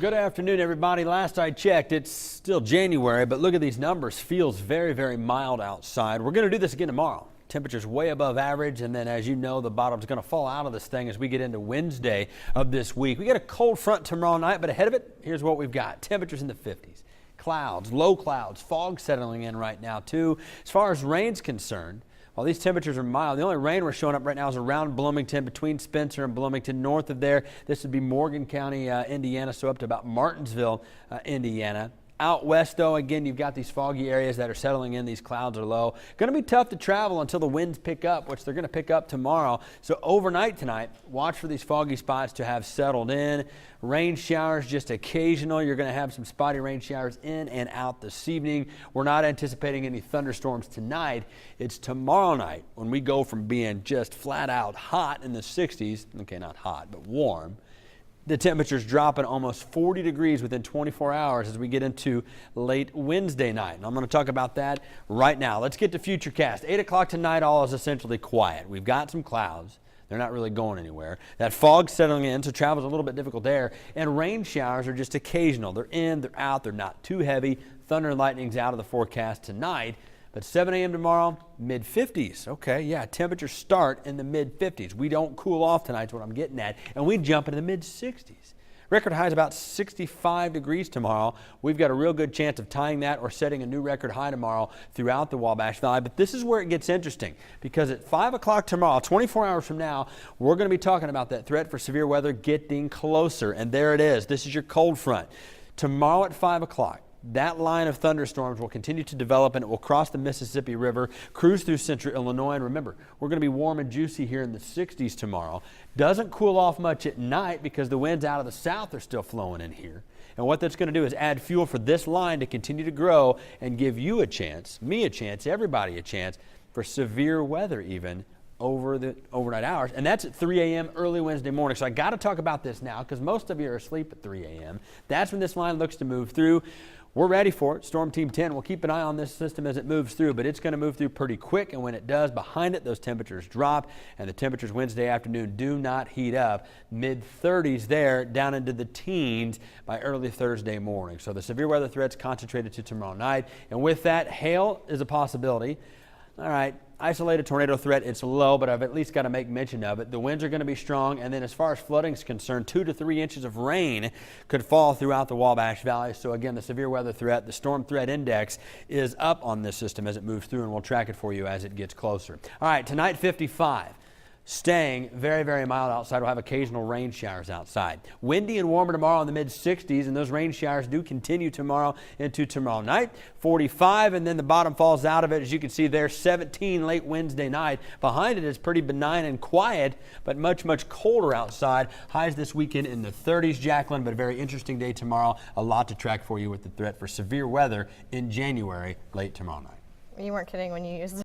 Good afternoon, everybody. Last I checked, it's still January, but look at these numbers. Feels very, very mild outside. We're going to do this again tomorrow. Temperatures way above average, and then as you know, the bottom's going to fall out of this thing as we get into Wednesday of this week. We got a cold front tomorrow night, but ahead of it, here's what we've got. Temperatures in the 50s. Clouds, low clouds, fog settling in right now too. As far as rain's concerned, while these temperatures are mild, the only rain we're showing up right now is around Bloomington, between Spencer and Bloomington. North of there, this would be Morgan County, Indiana, so up to about Martinsville, Indiana. Out west, though, again, you've got these foggy areas that are settling in. These clouds are low. Going to be tough to travel until the winds pick up, which they're going to pick up tomorrow. So overnight tonight, watch for these foggy spots to have settled in. Rain showers just occasional. You're going to have some spotty rain showers in and out this evening. We're not anticipating any thunderstorms tonight. It's tomorrow night when we go from being just flat out hot in the 60s. Okay, not hot, but warm. The temperature's dropping almost 40 degrees within 24 hours as we get into late Wednesday night. And I'm going to talk about that right now. Let's get to Futurecast. 8 o'clock tonight, all is essentially quiet. We've got some clouds. They're not really going anywhere. That fog's settling in, so travel's a little bit difficult there. And rain showers are just occasional. They're in, they're out, they're not too heavy. Thunder and lightning's out of the forecast tonight. But 7 a.m. tomorrow, mid-50s. Okay, yeah, temperatures start in the mid-50s. We don't cool off tonight is what I'm getting at. And we jump into the mid-60s. Record high is about 65 degrees tomorrow. We've got a real good chance of tying that or setting a new record high tomorrow throughout the Wabash Valley. But this is where it gets interesting, because at 5 o'clock tomorrow, 24 hours from now, we're going to be talking about that threat for severe weather getting closer. And there it is. This is your cold front. Tomorrow at 5 o'clock. That line of thunderstorms will continue to develop, and it will cross the Mississippi River, cruise through central Illinois. And remember, we're going to be warm and juicy here in the 60s tomorrow. Doesn't cool off much at night because the winds out of the south are still flowing in here. And what that's going to do is add fuel for this line to continue to grow and give you a chance, me a chance, everybody a chance for severe weather even over the overnight hours. And that's at 3 a.m. early Wednesday morning. So I got to talk about this now because most of you are asleep at 3 a.m. That's when this line looks to move through. We're ready for it. Storm Team 10 will keep an eye on this system as it moves through, but it's going to move through pretty quick. And when it does, behind it, those temperatures drop, and the temperatures Wednesday afternoon do not heat up. Mid-30s there, down into the teens by early Thursday morning. So the severe weather threat's concentrated to tomorrow night. And with that, hail is a possibility. All right, isolated tornado threat, it's low, but I've at least got to make mention of it. The winds are going to be strong, and then as far as flooding is concerned, 2 to 3 inches of rain could fall throughout the Wabash Valley. So again, the severe weather threat, the storm threat index is up on this system as it moves through, and we'll track it for you as it gets closer. All right, tonight 55. Staying very, very mild outside. We'll have occasional rain showers outside. Windy and warmer tomorrow in the mid-60s, and those rain showers do continue tomorrow into tomorrow night. 45, and then the bottom falls out of it. As you can see there, 17 late Wednesday night. Behind it is pretty benign and quiet, but much, much colder outside. Highs this weekend in the 30s, Jacqueline, but a very interesting day tomorrow. A lot to track for you with the threat for severe weather in January late tomorrow night. You weren't kidding when you used